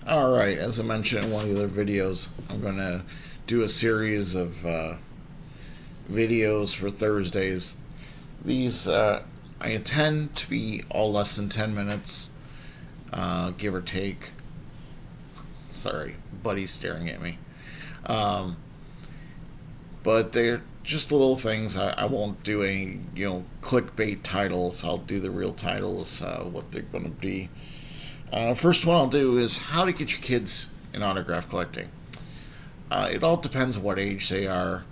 Alright, as I mentioned in one of the other videos, I'm going to do a series of videos for Thursdays. These, I intend to be all less than 10 minutes, give or take. Sorry, buddy's staring at me. Um, but they're just little things. I won't do any, clickbait titles. I'll do the real titles, what they're going to be. First one I'll do is how to get your kids in autograph collecting. It all depends what age they are.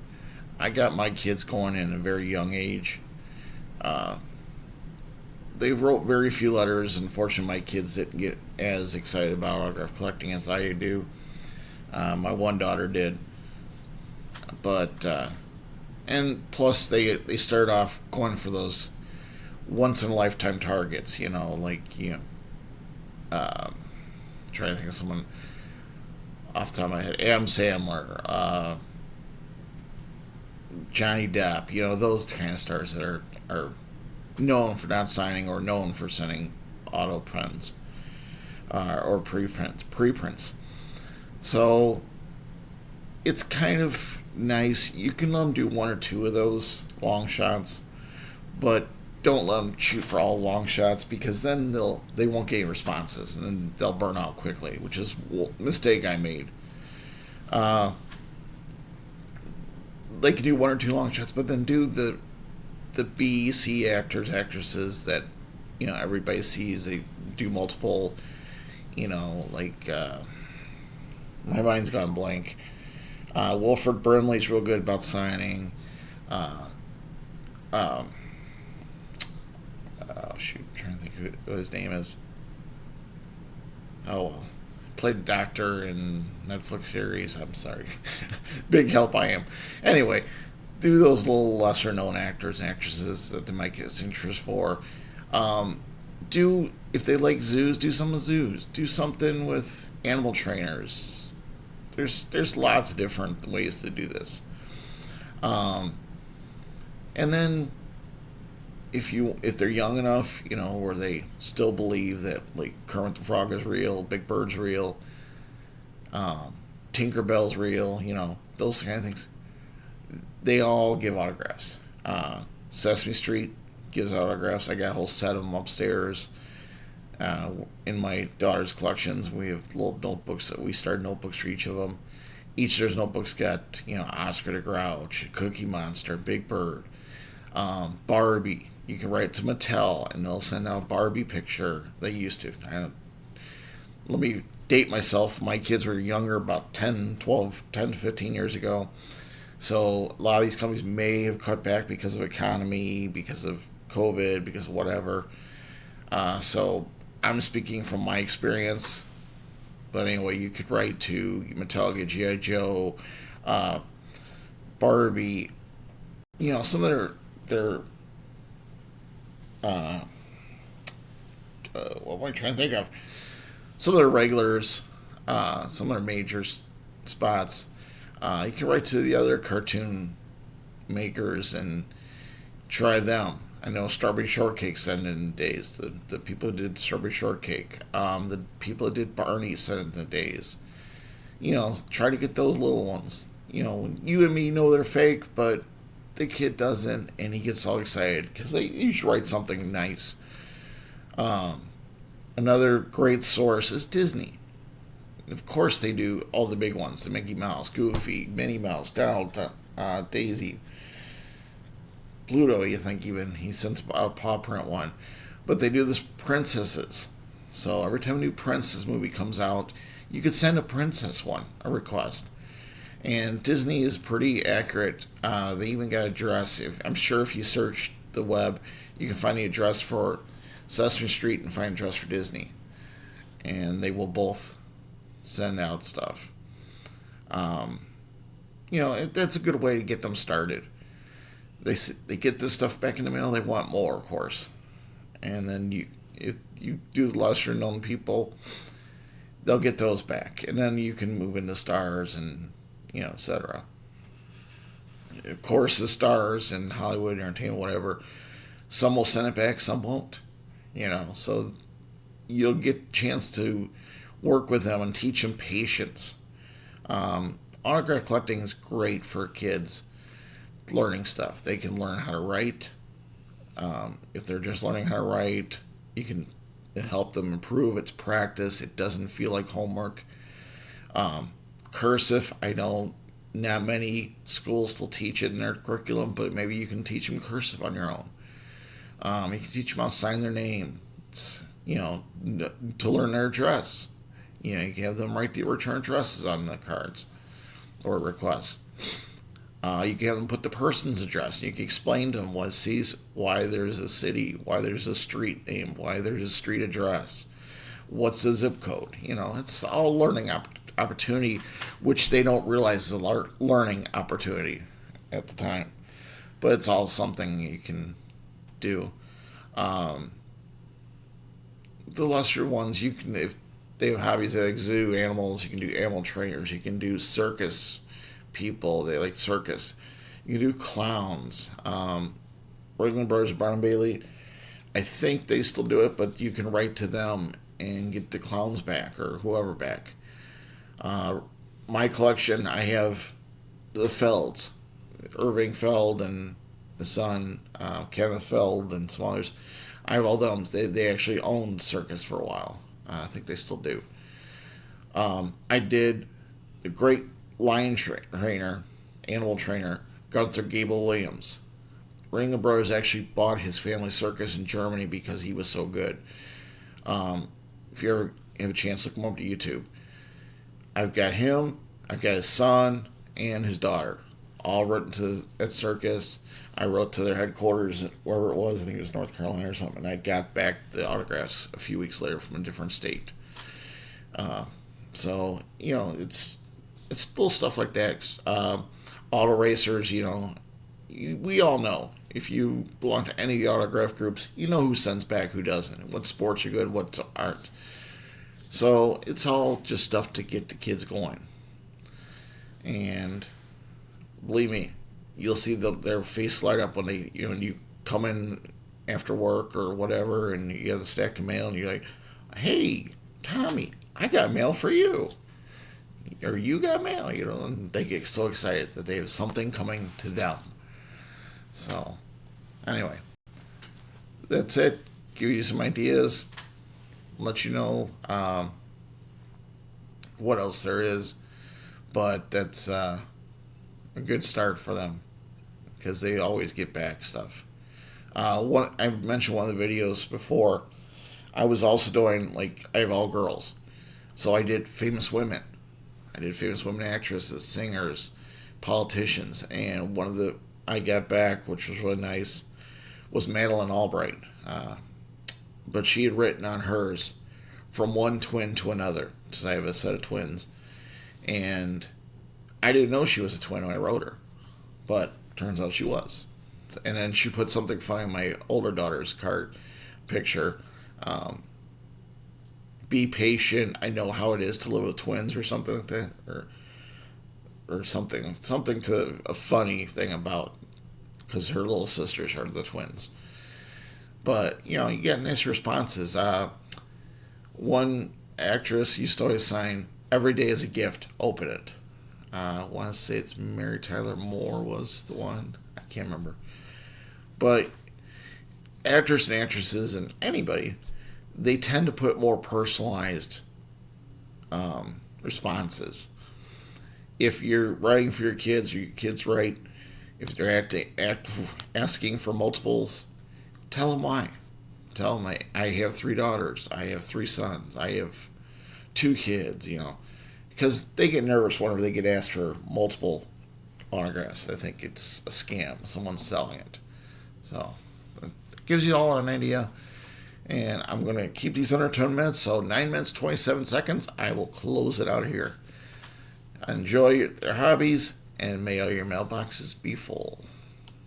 I got my kids going in a very young age. Uh, they wrote very few letters. Unfortunately, my kids didn't get as excited about autograph collecting as I do. My one daughter did, but and plus they start off going for those once in a lifetime targets. Trying to think of someone off the top of my head. Adam Sandler, Johnny Depp. Those kind of stars that are known for not signing or known for sending auto prints or preprints. So it's kind of nice. You can let them do one or two of those long shots, but don't let them shoot for all long shots because then they won't get any responses and then they'll burn out quickly, which is a mistake I made. Uh, they can do one or two long shots, but then do the B, C actors, actresses that everybody sees. They do multiple, like my mind's gone blank. Wilford Brimley's real good about signing. Uh, um, oh shoot, I'm trying to think who his name is. Oh well. Played a doctor in Netflix series. I'm sorry. Big help I am. Anyway, do those little lesser known actors and actresses that they might get signatures for. Do if they like zoos, do some with zoos. Do something with animal trainers. There's lots of different ways to do this. Um, and then if they're young enough, where they still believe that like Kermit the Frog is real, Big Bird's real, um, Tinkerbell's real, those kind of things. They all give autographs. Sesame Street gives autographs. I got a whole set of them upstairs. In my daughter's collections, we have little notebooks that we started notebooks for each of them. Each of their notebooks got Oscar the Grouch, Cookie Monster, Big Bird, Barbie. You can write to Mattel, and they'll send out a Barbie picture. They used to. Let me date myself. My kids were younger, about 10, 12, 10 to 15 years ago. So a lot of these companies may have cut back because of economy, because of COVID, because of whatever. So I'm speaking from my experience. But anyway, you could write to Metallica, G.I. Joe, uh, Barbie. Some of their uh, what am I trying to think of? Some of their regulars, some of their major spots. You can write to the other cartoon makers and try them. I know Strawberry Shortcake sent in days. The people who did Strawberry Shortcake, the people who did Barney sent in the days. Try to get those little ones. You and me know they're fake, but the kid doesn't, and he gets all excited because you should write something nice. Um, Another great source is Disney. Of course, they do all the big ones: the Mickey Mouse, Goofy, Minnie Mouse, Donald, Daisy, Pluto. You think even he sends out a paw print one, but they do this princesses. So every time a new princess movie comes out, you could send a princess one, a request. And Disney is pretty accurate. They even got a dress. I'm sure if you search the web, you can find the address for Sesame Street and find a dress for Disney, and they will both send out stuff. Um, that's a good way to get them started. They get this stuff back in the mail. They want more, of course, and then if you do lesser known people, they'll get those back, and then you can move into stars and etc. Of course, the stars in Hollywood, entertainment, whatever, some will send it back, some won't. So you'll get a chance to work with them and teach them patience. Autograph collecting is great for kids learning stuff. They can learn how to write. If they're just learning how to write, you can help them improve. It's practice. It doesn't feel like homework. Cursive, I know not many schools still teach it in their curriculum, but maybe you can teach them cursive on your own. You can teach them how to sign their name. It's, to learn their address. You can have them write the return addresses on the cards or requests. You can have them put the person's address. You can explain to them why there's a city, why there's a street name, why there's a street address, what's the zip code. It's all learning opportunity, which they don't realize is a learning opportunity at the time. But it's all something you can do. The lesser ones, you can, if they have hobbies like zoo animals, you can do animal trainers. You can do circus people. They like circus. You can do clowns. Ringling Brothers, Barnum Bailey, I think they still do it, but you can write to them and get the clowns back or whoever back. My collection, I have the Felds, Irving Feld and the son, Kenneth Feld and some others. I have all them. They actually owned circus for a while. I think they still do. I did the great lion trainer, animal trainer, Gunther Gable Williams. Ringling Brothers actually bought his family circus in Germany because he was so good. If you ever have a chance, look him up to YouTube. I've got him, I've got his son, and his daughter, all written to that circus. I wrote to their headquarters, wherever it was, I think it was North Carolina or something, and I got back the autographs a few weeks later from a different state. So, it's little stuff like that. Auto racers, we all know. If you belong to any of the autograph groups, you know who sends back, who doesn't, what sports are good, what aren't. So it's all just stuff to get the kids going. And believe me, you'll see their face light up when when you come in after work or whatever, and you have the stack of mail, and you're like, "Hey, Tommy, I got mail for you," or "You got mail," and they get so excited that they have something coming to them. So, anyway, that's it. Give you some ideas, let you know what else there is, but that's a good start for them because they always get back stuff. I mentioned one of the videos before. I was also doing, I have all girls, so I did famous women. I did famous women actresses, singers, politicians, and one of the I got back, which was really nice, was Madeleine Albright. But she had written on hers, from one twin to another, because I have a set of twins. And I didn't know she was a twin when I wrote her, but turns out she was. And then she put something funny on my older daughter's card picture. Be patient. I know how it is to live with twins, or something like that, or something to a funny thing about, because her little sisters are the twins. But you get nice responses. One actress used to always sign, "Every day is a gift. Open it." I want to say it's Mary Tyler Moore was the one. I can't remember. But actors and actresses and anybody, they tend to put more personalized responses. If you're writing for your kids, or your kids write, if they're asking for multiples, tell them why. Tell them, I have 3 daughters, I have 3 sons, I have 2 kids, because they get nervous whenever they get asked for multiple autographs. They think it's a scam, someone's selling it. So it gives you all an idea. And I'm going to keep these under 10 minutes, so 9 minutes, 27 seconds. I will close it out here. Enjoy their hobbies, and may all your mailboxes be full.